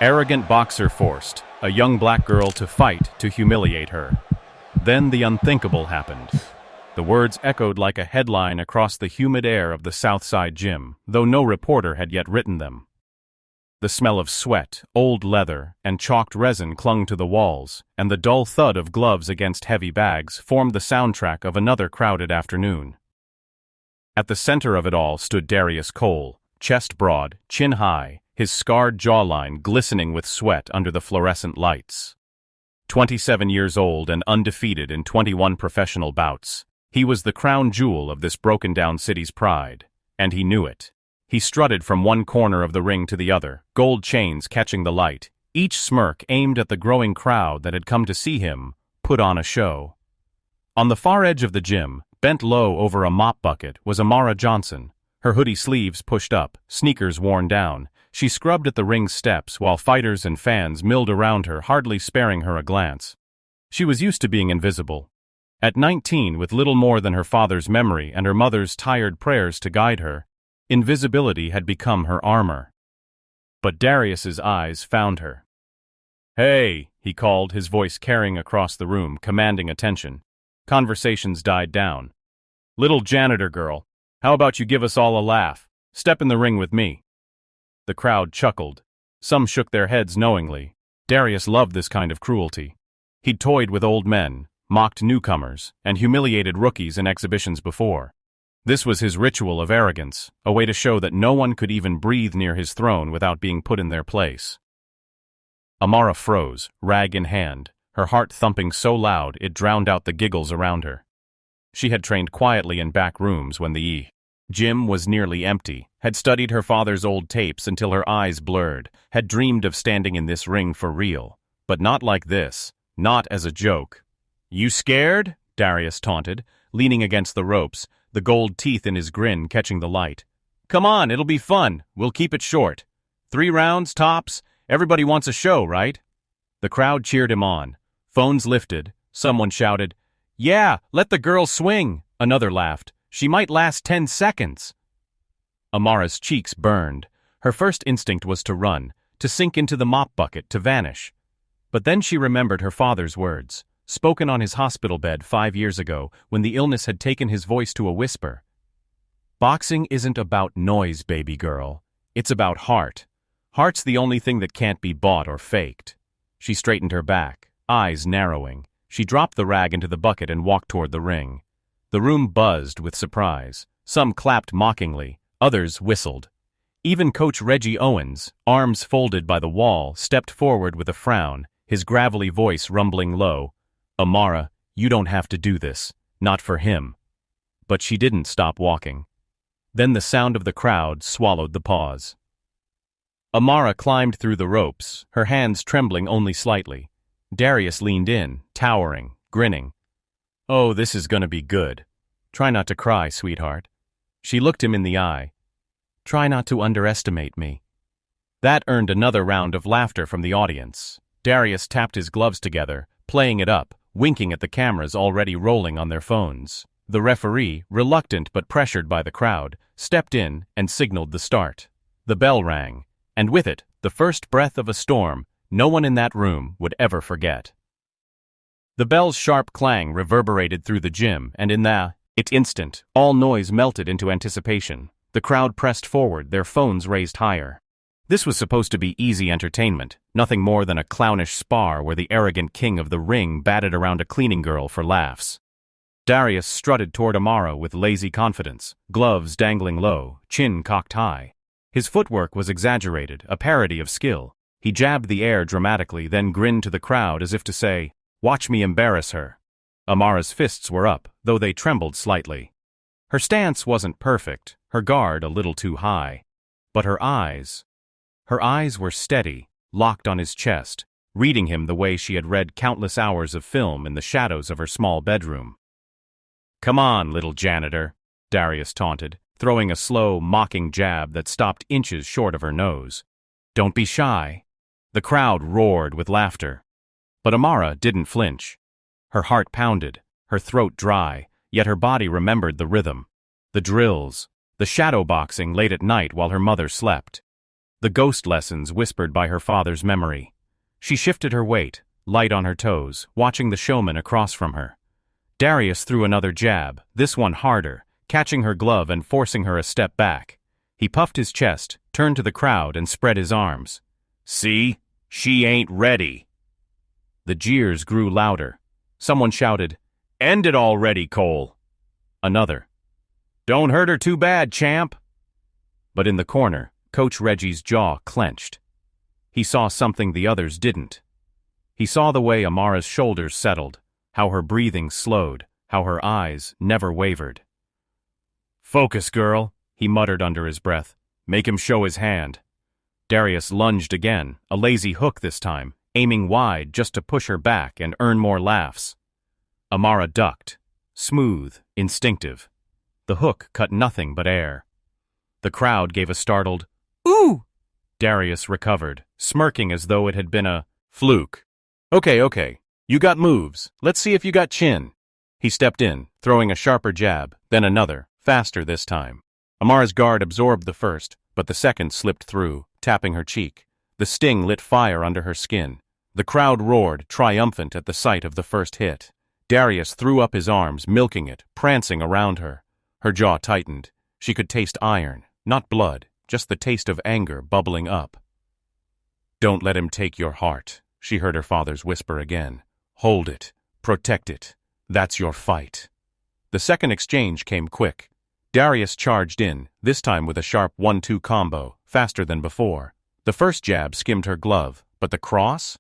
Arrogant boxer forced a young black girl to fight to humiliate her. Then the unthinkable happened. The words echoed like a headline across the humid air of the Southside gym, though no reporter had yet written them. The smell of sweat, old leather, and chalked resin clung to the walls, and the dull thud of gloves against heavy bags formed the soundtrack of another crowded afternoon. At the center of it all stood Darius Cole, chest broad, chin high, his scarred jawline glistening with sweat under the fluorescent lights. 27 years old and undefeated in 21 professional bouts, he was the crown jewel of this broken-down city's pride, and he knew it. He strutted from one corner of the ring to the other, gold chains catching the light, each smirk aimed at the growing crowd that had come to see him put on a show. On the far edge of the gym, bent low over a mop bucket, was Amara Johnson, her hoodie sleeves pushed up, sneakers worn down. She scrubbed at the ring's steps while fighters and fans milled around her, hardly sparing her a glance. She was used to being invisible. At 19, with little more than her father's memory and her mother's tired prayers to guide her, invisibility had become her armor. But Darius's eyes found her. "Hey," he called, his voice carrying across the room, commanding attention. Conversations died down. "Little janitor girl, how about you give us all a laugh? Step in the ring with me." The crowd chuckled. Some shook their heads knowingly. Darius loved this kind of cruelty. He'd toyed with old men, mocked newcomers, and humiliated rookies in exhibitions before. This was his ritual of arrogance, a way to show that no one could even breathe near his throne without being put in their place. Amara froze, rag in hand, her heart thumping so loud it drowned out the giggles around her. She had trained quietly in back rooms when the gym was nearly empty, had studied her father's old tapes until her eyes blurred, had dreamed of standing in this ring for real. But not like this, not as a joke. "You scared?" Darius taunted, leaning against the ropes, the gold teeth in his grin catching the light. "Come on, it'll be fun. We'll keep it short. 3 rounds, tops. Everybody wants a show, right?" The crowd cheered him on. Phones lifted. Someone shouted, "Yeah, let the girl swing." Another laughed, "She might last 10 seconds." Amara's cheeks burned. Her first instinct was to run, to sink into the mop bucket, to vanish. But then she remembered her father's words, spoken on his hospital bed 5 years ago when the illness had taken his voice to a whisper. "Boxing isn't about noise, baby girl. It's about heart. Heart's the only thing that can't be bought or faked." She straightened her back, eyes narrowing. She dropped the rag into the bucket and walked toward the ring. The room buzzed with surprise. Some clapped mockingly, others whistled. Even Coach Reggie Owens, arms folded by the wall, stepped forward with a frown, his gravelly voice rumbling low. "Amara, you don't have to do this. Not for him." But she didn't stop walking. Then the sound of the crowd swallowed the pause. Amara climbed through the ropes, her hands trembling only slightly. Darius leaned in, towering, grinning. "Oh, this is gonna be good. Try not to cry, sweetheart." She looked him in the eye. "Try not to underestimate me." That earned another round of laughter from the audience. Darius tapped his gloves together, playing it up, winking at the cameras already rolling on their phones. The referee, reluctant but pressured by the crowd, stepped in and signaled the start. The bell rang, and with it, the first breath of a storm no one in that room would ever forget. The bell's sharp clang reverberated through the gym, and in that instant, all noise melted into anticipation. The crowd pressed forward, their phones raised higher. This was supposed to be easy entertainment, nothing more than a clownish spar where the arrogant king of the ring batted around a cleaning girl for laughs. Darius strutted toward Amara with lazy confidence, gloves dangling low, chin cocked high. His footwork was exaggerated, a parody of skill. He jabbed the air dramatically, then grinned to the crowd as if to say, "Watch me embarrass her." Amara's fists were up, though they trembled slightly. Her stance wasn't perfect, her guard a little too high. But her eyes were steady, locked on his chest, reading him the way she had read countless hours of film in the shadows of her small bedroom. "Come on, little janitor," Darius taunted, throwing a slow, mocking jab that stopped inches short of her nose. "Don't be shy." The crowd roared with laughter. But Amara didn't flinch. Her heart pounded, her throat dry, yet her body remembered the rhythm. The drills, the shadow boxing late at night while her mother slept. The ghost lessons whispered by her father's memory. She shifted her weight, light on her toes, watching the showman across from her. Darius threw another jab, this one harder, catching her glove and forcing her a step back. He puffed his chest, turned to the crowd and spread his arms. "See? She ain't ready." The jeers grew louder. Someone shouted, "End it already, Cole." Another, "Don't hurt her too bad, champ." But in the corner, Coach Reggie's jaw clenched. He saw something the others didn't. He saw the way Amara's shoulders settled, how her breathing slowed, how her eyes never wavered. "Focus, girl," he muttered under his breath. "Make him show his hand." Darius lunged again, a lazy hook this time, aiming wide just to push her back and earn more laughs. Amara ducked, smooth, instinctive. The hook cut nothing but air. The crowd gave a startled, "Ooh!" Darius recovered, smirking as though it had been a fluke. Okay. You got moves. Let's see if you got chin." He stepped in, throwing a sharper jab, then another, faster this time. Amara's guard absorbed the first, but the second slipped through, tapping her cheek. The sting lit fire under her skin. The crowd roared, triumphant at the sight of the first hit. Darius threw up his arms, milking it, prancing around her. Her jaw tightened. She could taste iron, not blood, just the taste of anger bubbling up. "Don't let him take your heart," she heard her father's whisper again. "Hold it. Protect it. That's your fight." The second exchange came quick. Darius charged in, this time with a sharp 1-2 combo, faster than before. The first jab skimmed her glove, but the cross?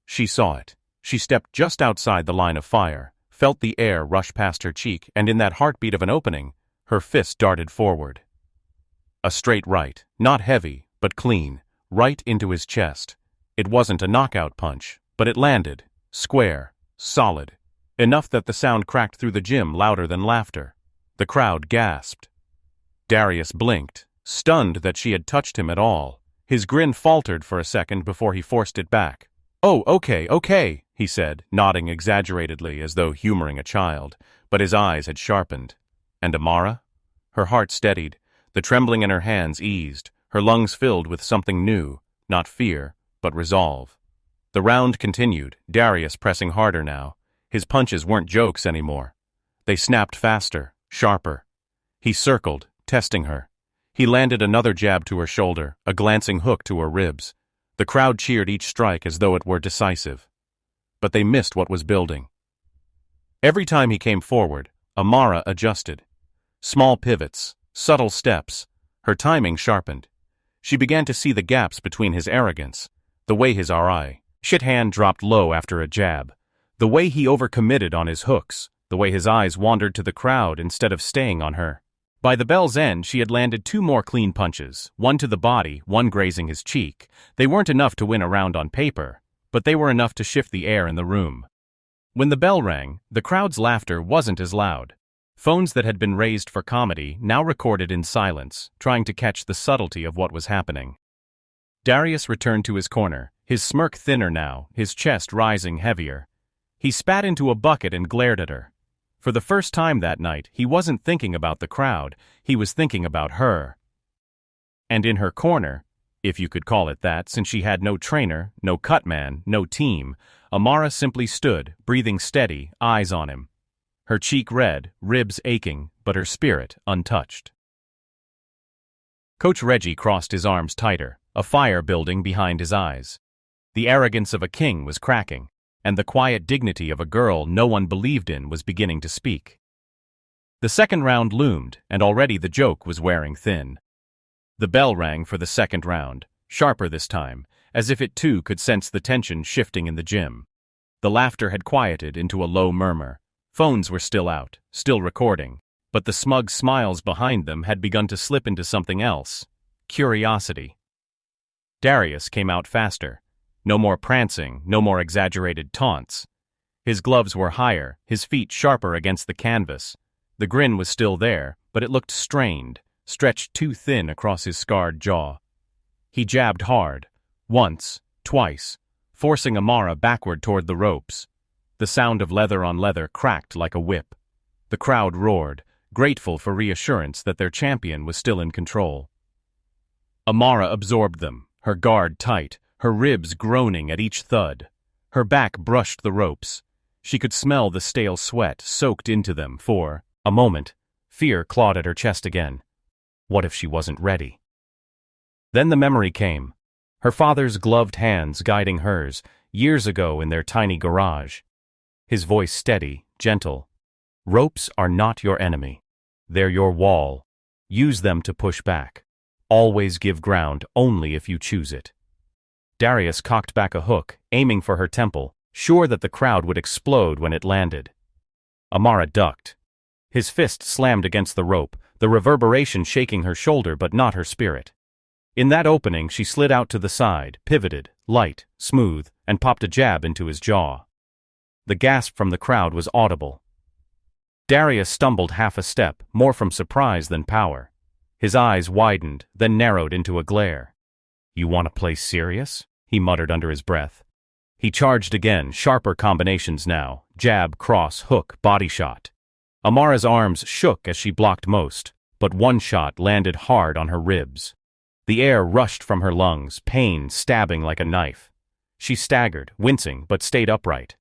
She saw it. She stepped just outside the line of fire, felt the air rush past her cheek, and in that heartbeat of an opening, her fist darted forward. A straight right, not heavy, but clean, right into his chest. It wasn't a knockout punch, but it landed, square, solid, enough that the sound cracked through the gym louder than laughter. The crowd gasped. Darius blinked, stunned that she had touched him at all. His grin faltered for a second before he forced it back. "Oh, okay," he said, nodding exaggeratedly as though humoring a child, but his eyes had sharpened. And Amara? Her heart steadied, the trembling in her hands eased, her lungs filled with something new, not fear, but resolve. The round continued, Darius pressing harder now. His punches weren't jokes anymore. They snapped faster, sharper. He circled, testing her. He landed another jab to her shoulder, a glancing hook to her ribs. The crowd cheered each strike as though it were decisive. But they missed what was building. Every time he came forward, Amara adjusted. Small pivots, subtle steps. Her timing sharpened. She began to see the gaps between his arrogance, the way his shit hand dropped low after a jab, the way he overcommitted on his hooks, the way his eyes wandered to the crowd instead of staying on her. By the bell's end, she had landed 2 more clean punches, one to the body, one grazing his cheek. They weren't enough to win a round on paper, but they were enough to shift the air in the room. When the bell rang, the crowd's laughter wasn't as loud. Phones that had been raised for comedy now recorded in silence, trying to catch the subtlety of what was happening. Darius returned to his corner, his smirk thinner now, his chest rising heavier. He spat into a bucket and glared at her. For the first time that night, he wasn't thinking about the crowd, he was thinking about her. And in her corner, if you could call it that, since she had no trainer, no cut man, no team, Amara simply stood, breathing steady, eyes on him. Her cheek red, ribs aching, but her spirit untouched. Coach Reggie crossed his arms tighter, a fire building behind his eyes. The arrogance of a king was cracking, and the quiet dignity of a girl no one believed in was beginning to speak. The second round loomed, and already the joke was wearing thin. The bell rang for the second round, sharper this time, as if it too could sense the tension shifting in the gym. The laughter had quieted into a low murmur. Phones were still out, still recording, but the smug smiles behind them had begun to slip into something else. Curiosity. Darius came out faster. No more prancing, no more exaggerated taunts. His gloves were higher, his feet sharper against the canvas. The grin was still there, but it looked strained, stretched too thin across his scarred jaw. He jabbed hard, once, twice, forcing Amara backward toward the ropes. The sound of leather on leather cracked like a whip. The crowd roared, grateful for reassurance that their champion was still in control. Amara absorbed them, her guard tight, her ribs groaning at each thud. Her back brushed the ropes. She could smell the stale sweat soaked into them for a moment. Fear clawed at her chest again. What if she wasn't ready? Then the memory came. Her father's gloved hands guiding hers, years ago in their tiny garage. His voice steady, gentle. Ropes are not your enemy. They're your wall. Use them to push back. Always give ground only if you choose it. Darius cocked back a hook, aiming for her temple, sure that the crowd would explode when it landed. Amara ducked. His fist slammed against the rope, the reverberation shaking her shoulder but not her spirit. In that opening, she slid out to the side, pivoted, light, smooth, and popped a jab into his jaw. The gasp from the crowd was audible. Darius stumbled half a step, more from surprise than power. His eyes widened, then narrowed into a glare. "You want to play serious?" he muttered under his breath. He charged again, sharper combinations now, jab, cross, hook, body shot. Amara's arms shook as she blocked most, but one shot landed hard on her ribs. The air rushed from her lungs, pain stabbing like a knife. She staggered, wincing, but stayed upright.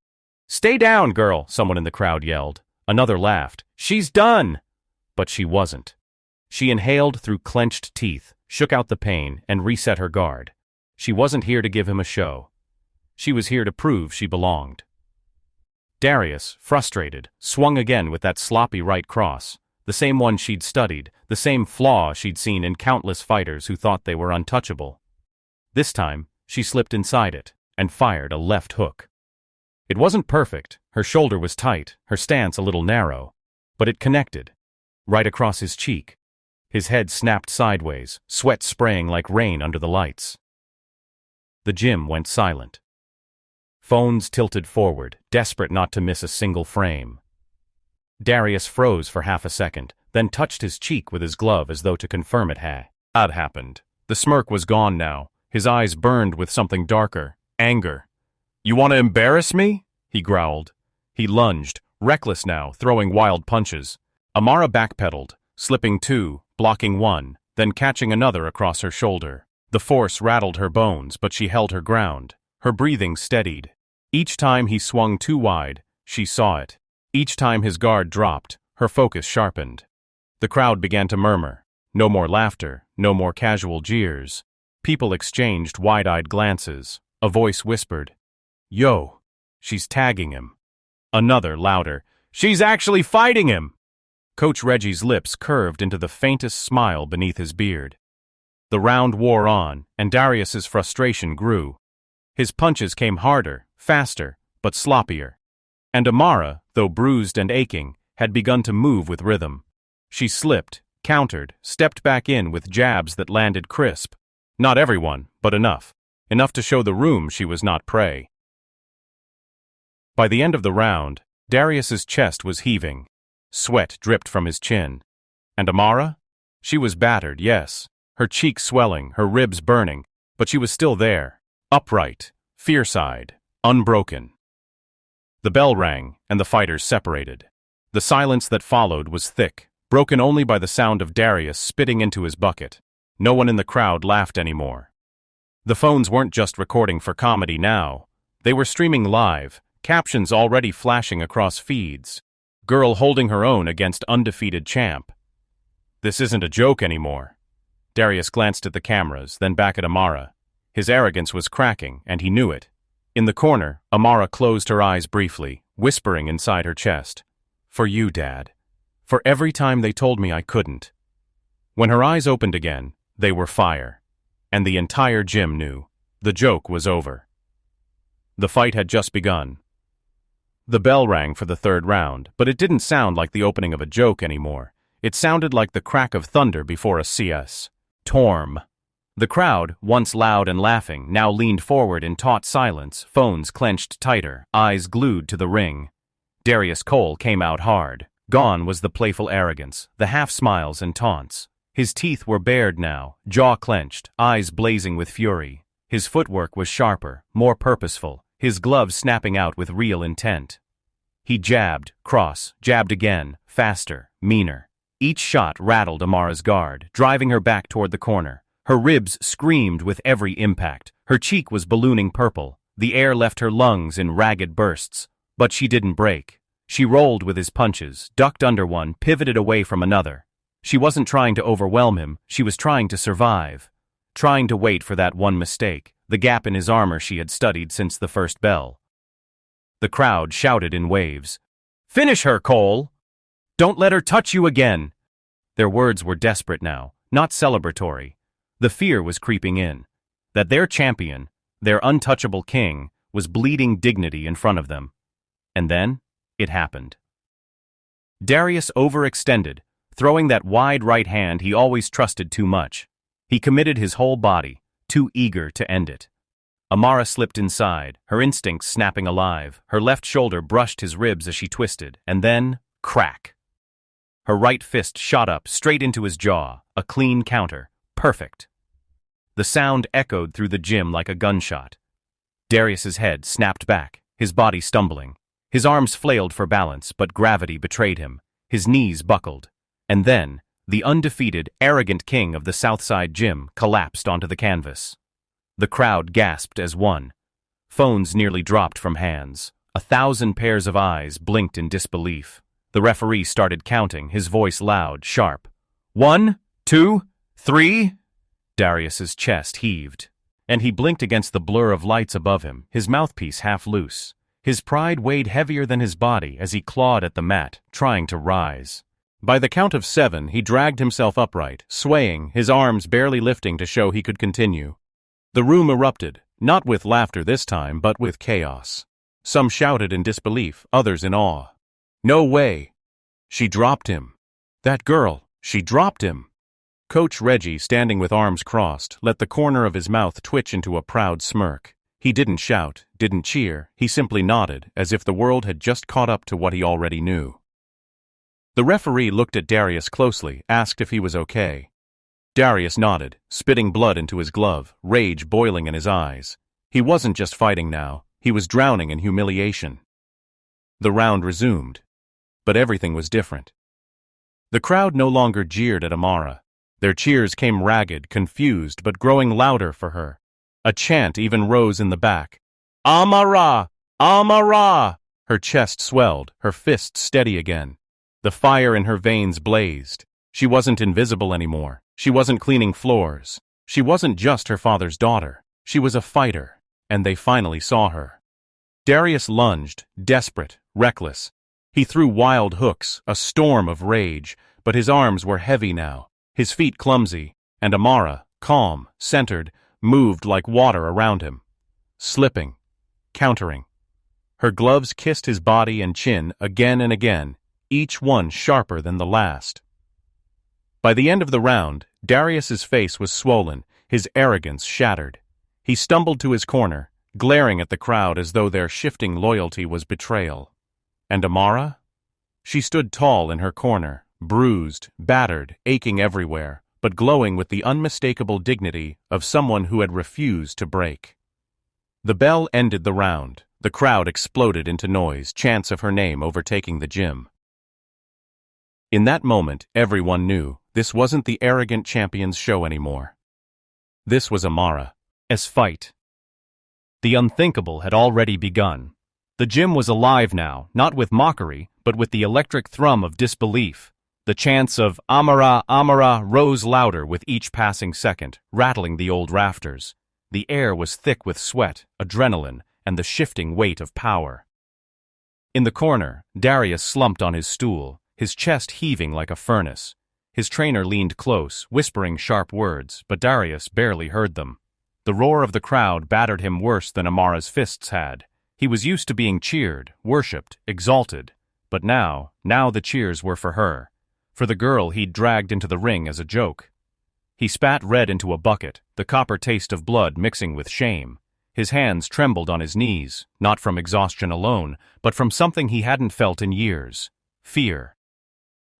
"Stay down, girl," someone in the crowd yelled. Another laughed. "She's done!" But she wasn't. She inhaled through clenched teeth, shook out the pain, and reset her guard. She wasn't here to give him a show. She was here to prove she belonged. Darius, frustrated, swung again with that sloppy right cross, the same one she'd studied, the same flaw she'd seen in countless fighters who thought they were untouchable. This time, she slipped inside it and fired a left hook. It wasn't perfect, her shoulder was tight, her stance a little narrow, but it connected, right across his cheek. His head snapped sideways, sweat spraying like rain under the lights. The gym went silent. Phones tilted forward, desperate not to miss a single frame. Darius froze for half a second, then touched his cheek with his glove as though to confirm it had happened. The smirk was gone now, his eyes burned with something darker, anger. "You want to embarrass me?" he growled. He lunged, reckless now, throwing wild punches. Amara backpedaled, slipping two, blocking one, then catching another across her shoulder. The force rattled her bones, but she held her ground. Her breathing steadied. Each time he swung too wide, she saw it. Each time his guard dropped, her focus sharpened. The crowd began to murmur. No more laughter, no more casual jeers. People exchanged wide-eyed glances. A voice whispered, "Yo, she's tagging him." Another, louder, "She's actually fighting him!" Coach Reggie's lips curved into the faintest smile beneath his beard. The round wore on, and Darius's frustration grew. His punches came harder, faster, but sloppier. And Amara, though bruised and aching, had begun to move with rhythm. She slipped, countered, stepped back in with jabs that landed crisp. Not everyone, but enough. Enough to show the room she was not prey. By the end of the round, Darius's chest was heaving. Sweat dripped from his chin. And Amara? She was battered, yes. Her cheeks swelling, her ribs burning, but she was still there. Upright, fierce-eyed, unbroken. The bell rang, and the fighters separated. The silence that followed was thick, broken only by the sound of Darius spitting into his bucket. No one in the crowd laughed anymore. The phones weren't just recording for comedy now. They were streaming live, captions already flashing across feeds. Girl holding her own against undefeated champ. This isn't a joke anymore. Darius glanced at the cameras, then back at Amara. His arrogance was cracking, and he knew it. In the corner, Amara closed her eyes briefly, whispering inside her chest, "For you, Dad. For every time they told me I couldn't." When her eyes opened again, they were fire. And the entire gym knew. The joke was over. The fight had just begun. The bell rang for the third round, but it didn't sound like the opening of a joke anymore. It sounded like the crack of thunder before a CS. Torm. The crowd, once loud and laughing, now leaned forward in taut silence, phones clenched tighter, eyes glued to the ring. Darius Cole came out hard. Gone was the playful arrogance, the half-smiles and taunts. His teeth were bared now, jaw clenched, eyes blazing with fury. His footwork was sharper, more purposeful, his gloves snapping out with real intent. He jabbed, jabbed again, faster, meaner. Each shot rattled Amara's guard, driving her back toward the corner. Her ribs screamed with every impact. Her cheek was ballooning purple. The air left her lungs in ragged bursts. But she didn't break. She rolled with his punches, ducked under one, pivoted away from another. She wasn't trying to overwhelm him, she was trying to survive. Trying to wait for that one mistake, the gap in his armor she had studied since the first bell. The crowd shouted in waves. "Finish her, Cole! Don't let her touch you again!" Their words were desperate now, not celebratory. The fear was creeping in. That their champion, their untouchable king, was bleeding dignity in front of them. And then, it happened. Darius overextended, throwing that wide right hand he always trusted too much. He committed his whole body, too eager to end it. Amara slipped inside, her instincts snapping alive. Her left shoulder brushed his ribs as she twisted, and then, crack. Her right fist shot up, straight into his jaw, a clean counter. Perfect. The sound echoed through the gym like a gunshot. Darius's head snapped back, his body stumbling. His arms flailed for balance, but gravity betrayed him. His knees buckled. And then, the undefeated, arrogant king of the Southside Gym collapsed onto the canvas. The crowd gasped as one. Phones nearly dropped from hands. 1,000 pairs of eyes blinked in disbelief. The referee started counting, his voice loud, sharp. 1, 2, 3. Darius's chest heaved, and he blinked against the blur of lights above him, his mouthpiece half loose. His pride weighed heavier than his body as he clawed at the mat, trying to rise. By the count of 7, he dragged himself upright, swaying, his arms barely lifting to show he could continue. The room erupted, not with laughter this time, but with chaos. Some shouted in disbelief, others in awe. "No way! She dropped him! That girl, she dropped him!" Coach Reggie, standing with arms crossed, let the corner of his mouth twitch into a proud smirk. He didn't shout, didn't cheer, he simply nodded, as if the world had just caught up to what he already knew. The referee looked at Darius closely, asked if he was okay. Darius nodded, spitting blood into his glove, rage boiling in his eyes. He wasn't just fighting now, he was drowning in humiliation. The round resumed. But everything was different. The crowd no longer jeered at Amara. Their cheers came ragged, confused, but growing louder for her. A chant even rose in the back. "Amara! Amara!" Her chest swelled, her fists steady again. The fire in her veins blazed. She wasn't invisible anymore. She wasn't cleaning floors. She wasn't just her father's daughter. She was a fighter, and they finally saw her. Darius lunged, desperate, reckless. He threw wild hooks, a storm of rage, but his arms were heavy now, his feet clumsy, and Amara, calm, centered, moved like water around him. Slipping, countering. Her gloves kissed his body and chin again and again, each one sharper than the last. By the end of the round, Darius's face was swollen, his arrogance shattered. He stumbled to his corner, glaring at the crowd as though their shifting loyalty was betrayal. And Amara? She stood tall in her corner, bruised, battered, aching everywhere, but glowing with the unmistakable dignity of someone who had refused to break. The bell ended the round. The crowd exploded into noise, chants of her name overtaking the gym. In that moment, everyone knew this wasn't the arrogant champion's show anymore. This was Amara's fight. The unthinkable had already begun. The gym was alive now, not with mockery, but with the electric thrum of disbelief. The chants of "Amara, Amara" rose louder with each passing second, rattling the old rafters. The air was thick with sweat, adrenaline, and the shifting weight of power. In the corner, Darius slumped on his stool, his chest heaving like a furnace. His trainer leaned close, whispering sharp words, but Darius barely heard them. The roar of the crowd battered him worse than Amara's fists had. He was used to being cheered, worshipped, exalted. But now the cheers were for her. For the girl he'd dragged into the ring as a joke. He spat red into a bucket, the copper taste of blood mixing with shame. His hands trembled on his knees, not from exhaustion alone, but from something he hadn't felt in years. Fear.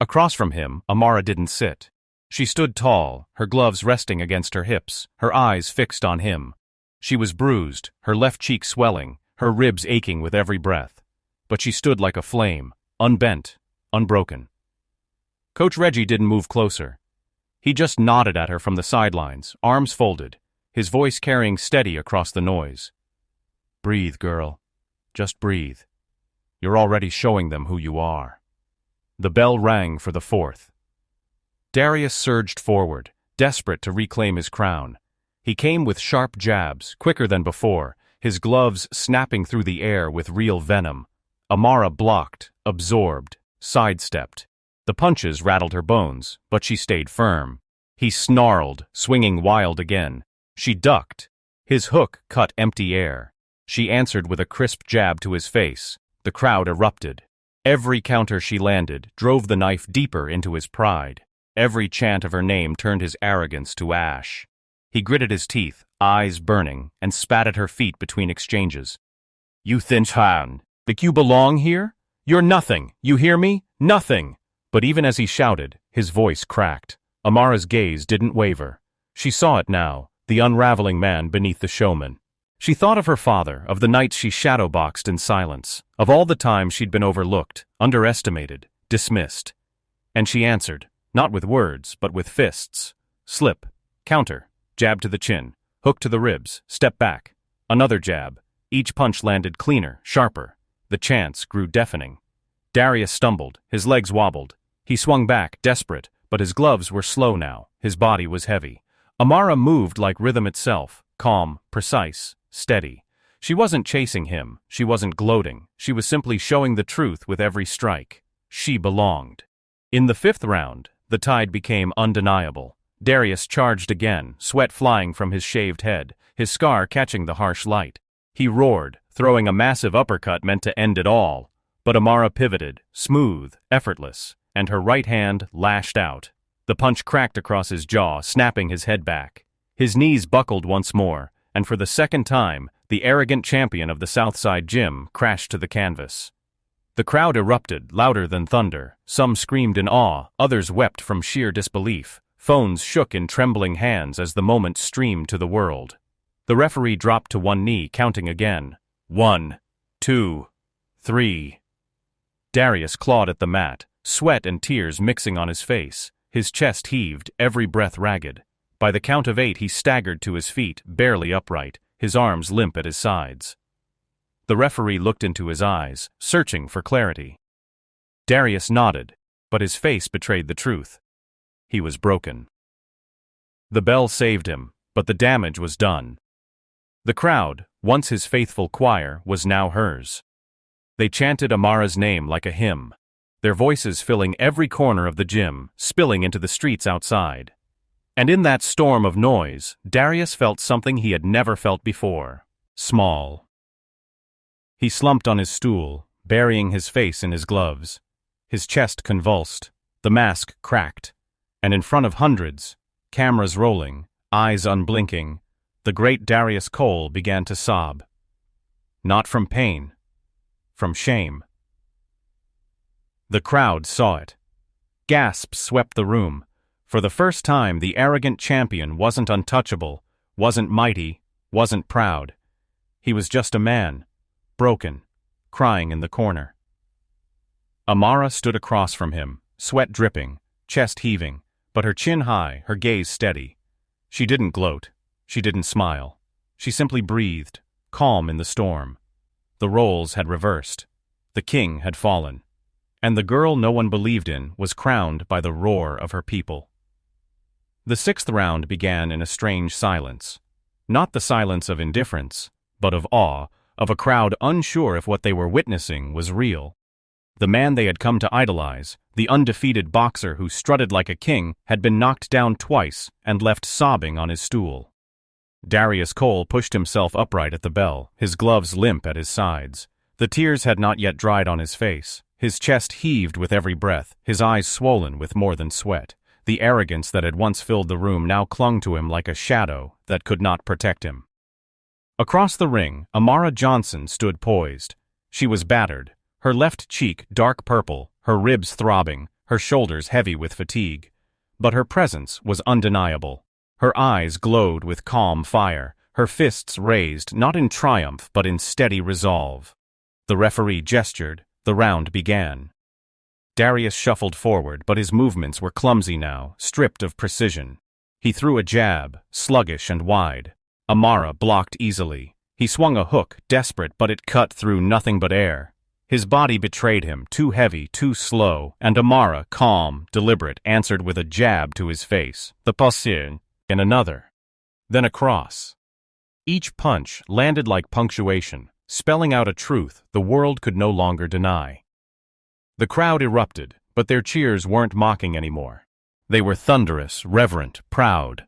Across from him, Amara didn't sit. She stood tall, her gloves resting against her hips, her eyes fixed on him. She was bruised, her left cheek swelling, her ribs aching with every breath. But she stood like a flame, unbent, unbroken. Coach Reggie didn't move closer. He just nodded at her from the sidelines, arms folded, his voice carrying steady across the noise. "Breathe, girl. Just breathe. You're already showing them who you are." The bell rang for the fourth. Darius surged forward, desperate to reclaim his crown. He came with sharp jabs, quicker than before, his gloves snapping through the air with real venom. Amara blocked, absorbed, sidestepped. The punches rattled her bones, but she stayed firm. He snarled, swinging wild again. She ducked. His hook cut empty air. She answered with a crisp jab to his face. The crowd erupted. Every counter she landed drove the knife deeper into his pride. Every chant of her name turned his arrogance to ash. He gritted his teeth, eyes burning, and spat at her feet between exchanges. "You think you belong here? You're nothing, you hear me? Nothing!" But even as he shouted, his voice cracked. Amara's gaze didn't waver. She saw it now, the unraveling man beneath the showman. She thought of her father, of the nights she shadowboxed in silence, of all the times she'd been overlooked, underestimated, dismissed. And she answered, not with words, but with fists. Slip, counter, jab to the chin, hook to the ribs, step back. Another jab. Each punch landed cleaner, sharper. The chants grew deafening. Darius stumbled, his legs wobbled. He swung back, desperate, but his gloves were slow now, his body was heavy. Amara moved like rhythm itself, calm, precise, steady. She wasn't chasing him, she wasn't gloating, she was simply showing the truth with every strike. She belonged. In the fifth round, the tide became undeniable. Darius charged again, sweat flying from his shaved head, his scar catching the harsh light. He roared, throwing a massive uppercut meant to end it all. But Amara pivoted, smooth, effortless, and her right hand lashed out. The punch cracked across his jaw, snapping his head back. His knees buckled once more, and for the second time, the arrogant champion of the Southside Gym crashed to the canvas. The crowd erupted, louder than thunder. Some screamed in awe, others wept from sheer disbelief. Phones shook in trembling hands as the moment streamed to the world. The referee dropped to one knee, counting again. 1, 2, 3. Darius clawed at the mat, sweat and tears mixing on his face. His chest heaved, every breath ragged. By the count of 8 he staggered to his feet, barely upright, his arms limp at his sides. The referee looked into his eyes, searching for clarity. Darius nodded, but his face betrayed the truth. He was broken. The bell saved him, but the damage was done. The crowd, once his faithful choir, was now hers. They chanted Amara's name like a hymn, their voices filling every corner of the gym, spilling into the streets outside. And in that storm of noise, Darius felt something he had never felt before. Small. He slumped on his stool, burying his face in his gloves. His chest convulsed, the mask cracked, and in front of hundreds, cameras rolling, eyes unblinking, the great Darius Cole began to sob. Not from pain, from shame. The crowd saw it. Gasps swept the room. For the first time, the arrogant champion wasn't untouchable, wasn't mighty, wasn't proud. He was just a man, broken, crying in the corner. Amara stood across from him, sweat dripping, chest heaving, but her chin high, her gaze steady. She didn't gloat. She didn't smile. She simply breathed, calm in the storm. The roles had reversed. The king had fallen. And the girl no one believed in was crowned by the roar of her people. The sixth round began in a strange silence. Not the silence of indifference, but of awe, of a crowd unsure if what they were witnessing was real. The man they had come to idolize, the undefeated boxer who strutted like a king, had been knocked down twice and left sobbing on his stool. Darius Cole pushed himself upright at the bell, his gloves limp at his sides. The tears had not yet dried on his face. His chest heaved with every breath, his eyes swollen with more than sweat. The arrogance that had once filled the room now clung to him like a shadow that could not protect him. Across the ring, Amara Johnson stood poised. She was battered, her left cheek dark purple, her ribs throbbing, her shoulders heavy with fatigue. But her presence was undeniable. Her eyes glowed with calm fire, her fists raised not in triumph but in steady resolve. The referee gestured. The round began. Darius shuffled forward, but his movements were clumsy now, stripped of precision. He threw a jab, sluggish and wide. Amara blocked easily. He swung a hook, desperate, but it cut through nothing but air. His body betrayed him, too heavy, too slow, and Amara, calm, deliberate, answered with a jab to his face, the passing, and another. Then a cross. Each punch landed like punctuation, spelling out a truth the world could no longer deny. The crowd erupted, but their cheers weren't mocking anymore. They were thunderous, reverent, proud.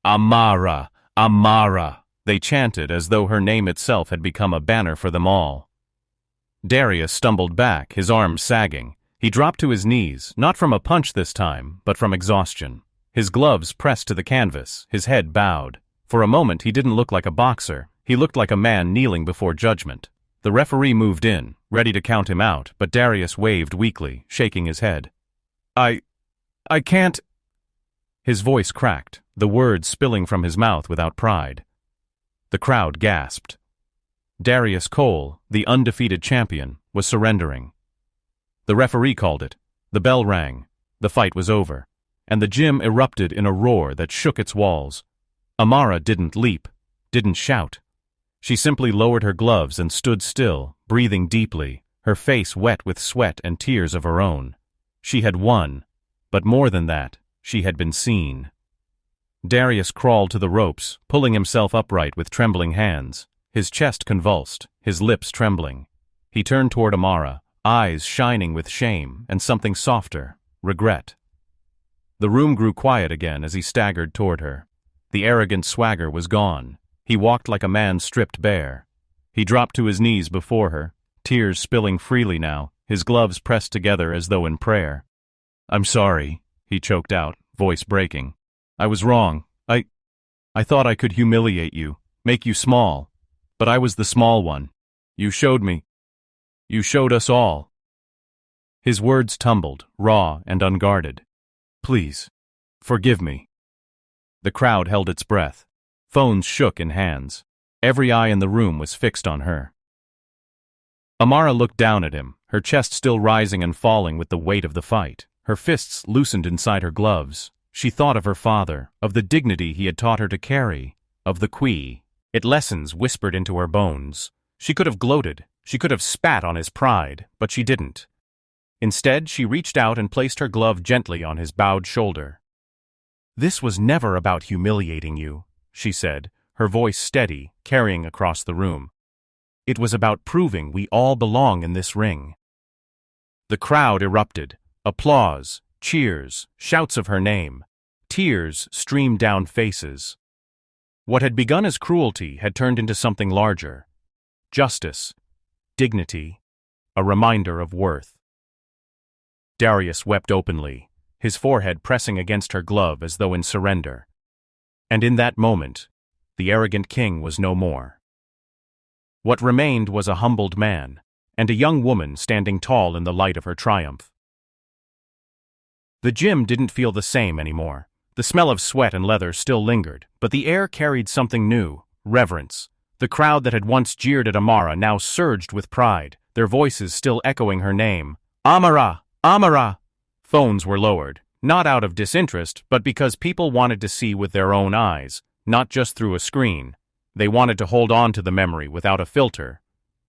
Amara! Amara! They chanted as though her name itself had become a banner for them all. Darius stumbled back, his arms sagging. He dropped to his knees, not from a punch this time, but from exhaustion. His gloves pressed to the canvas, his head bowed. For a moment he didn't look like a boxer, he looked like a man kneeling before judgment. The referee moved in, ready to count him out, but Darius waved weakly, shaking his head. I can't. His voice cracked, the words spilling from his mouth without pride. The crowd gasped. Darius Cole, the undefeated champion, was surrendering. The referee called it. The bell rang. The fight was over, and the gym erupted in a roar that shook its walls. Amara didn't leap, didn't shout. She simply lowered her gloves and stood still, breathing deeply, her face wet with sweat and tears of her own. She had won, but more than that, she had been seen. Darius crawled to the ropes, pulling himself upright with trembling hands, his chest convulsed, his lips trembling. He turned toward Amara, eyes shining with shame and something softer, regret. The room grew quiet again as he staggered toward her. The arrogant swagger was gone. He walked like a man stripped bare. He dropped to his knees before her, tears spilling freely now, his gloves pressed together as though in prayer. "I'm sorry," he choked out, voice breaking. "I was wrong. I thought I could humiliate you, make you small. But I was the small one. You showed me. You showed us all." His words tumbled, raw and unguarded. "Please, forgive me." The crowd held its breath. Phones shook in hands. Every eye in the room was fixed on her. Amara looked down at him, her chest still rising and falling with the weight of the fight. Her fists loosened inside her gloves. She thought of her father, of the dignity he had taught her to carry, of the Qui. Lessons whispered into her bones. She could have gloated, she could have spat on his pride, but she didn't. Instead, she reached out and placed her glove gently on his bowed shoulder. "This was never about humiliating you," she said, her voice steady, carrying across the room. "It was about proving we all belong in this ring." The crowd erupted. Applause, cheers, shouts of her name. Tears streamed down faces. What had begun as cruelty had turned into something larger. Justice, dignity, a reminder of worth. Darius wept openly, his forehead pressing against her glove as though in surrender. And in that moment, the arrogant king was no more. What remained was a humbled man, and a young woman standing tall in the light of her triumph. The gym didn't feel the same anymore. The smell of sweat and leather still lingered, but the air carried something new, reverence. The crowd that had once jeered at Amara now surged with pride, their voices still echoing her name. "Amara! Amara!" Phones were lowered, not out of disinterest, but because people wanted to see with their own eyes, not just through a screen. They wanted to hold on to the memory without a filter.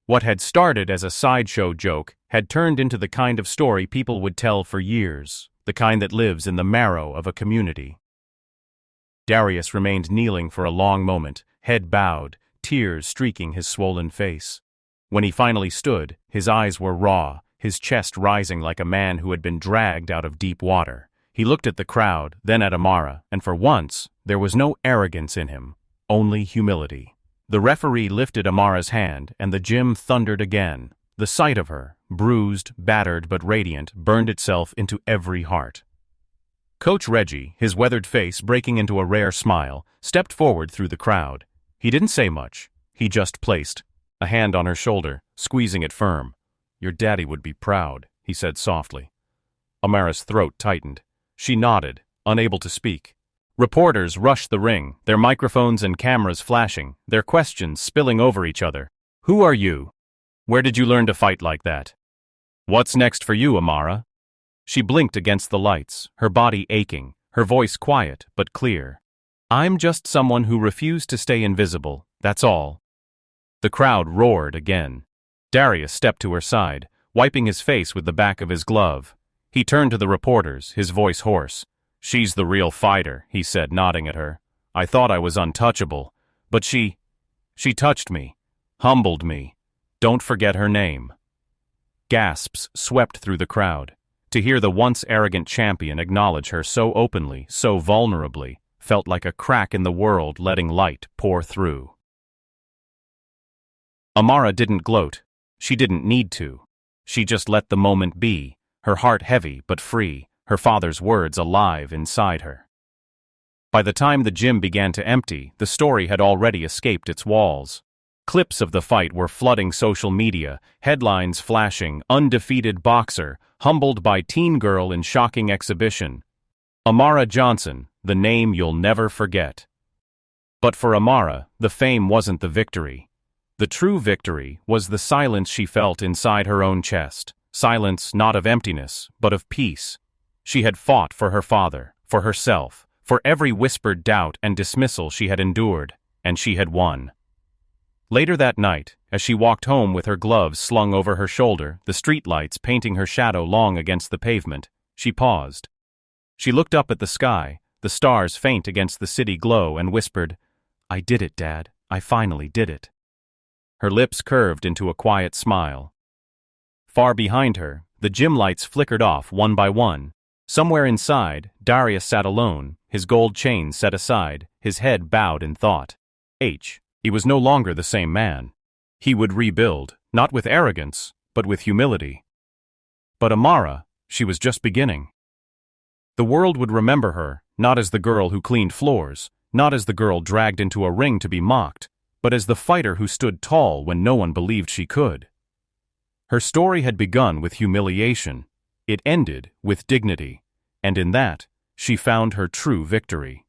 What had started as a sideshow joke had turned into the kind of story people would tell for years, the kind that lives in the marrow of a community. Darius remained kneeling for a long moment, head bowed, tears streaking his swollen face. When he finally stood, his eyes were raw, his chest rising like a man who had been dragged out of deep water. He looked at the crowd, then at Amara, and for once, there was no arrogance in him, only humility. The referee lifted Amara's hand, and the gym thundered again. The sight of her, bruised, battered but radiant, burned itself into every heart. Coach Reggie, his weathered face breaking into a rare smile, stepped forward through the crowd. He didn't say much. He just placed a hand on her shoulder, squeezing it firm. "Your daddy would be proud," he said softly. Amara's throat tightened. She nodded, unable to speak. Reporters rushed the ring, their microphones and cameras flashing, their questions spilling over each other. "Who are you? Where did you learn to fight like that? What's next for you, Amara?" She blinked against the lights, her body aching, her voice quiet but clear. "I'm just someone who refused to stay invisible, that's all." The crowd roared again. Darius stepped to her side, wiping his face with the back of his glove. He turned to the reporters, his voice hoarse. "She's the real fighter," he said, nodding at her. "I thought I was untouchable, but she touched me, humbled me. Don't forget her name." Gasps swept through the crowd. To hear the once arrogant champion acknowledge her so openly, so vulnerably, felt like a crack in the world letting light pour through. Amara didn't gloat. She didn't need to. She just let the moment be, her heart heavy but free, her father's words alive inside her. By the time the gym began to empty, the story had already escaped its walls. Clips of the fight were flooding social media, headlines flashing, "Undefeated boxer, humbled by teen girl in shocking exhibition." Amara Johnson, the name you'll never forget. But for Amara, the fame wasn't the victory. The true victory was the silence she felt inside her own chest. Silence not of emptiness, but of peace. She had fought for her father, for herself, for every whispered doubt and dismissal she had endured, and she had won. Later that night, as she walked home with her gloves slung over her shoulder, the streetlights painting her shadow long against the pavement, she paused. She looked up at the sky, the stars faint against the city glow, and whispered, "I did it, Dad. I finally did it." Her lips curved into a quiet smile. Far behind her, the gym lights flickered off one by one. Somewhere inside, Darius sat alone, his gold chain set aside, his head bowed in thought. He was no longer the same man. He would rebuild, not with arrogance, but with humility. But Amara, she was just beginning. The world would remember her, not as the girl who cleaned floors, not as the girl dragged into a ring to be mocked, but as the fighter who stood tall when no one believed she could. Her story had begun with humiliation. It ended with dignity, and in that, she found her true victory.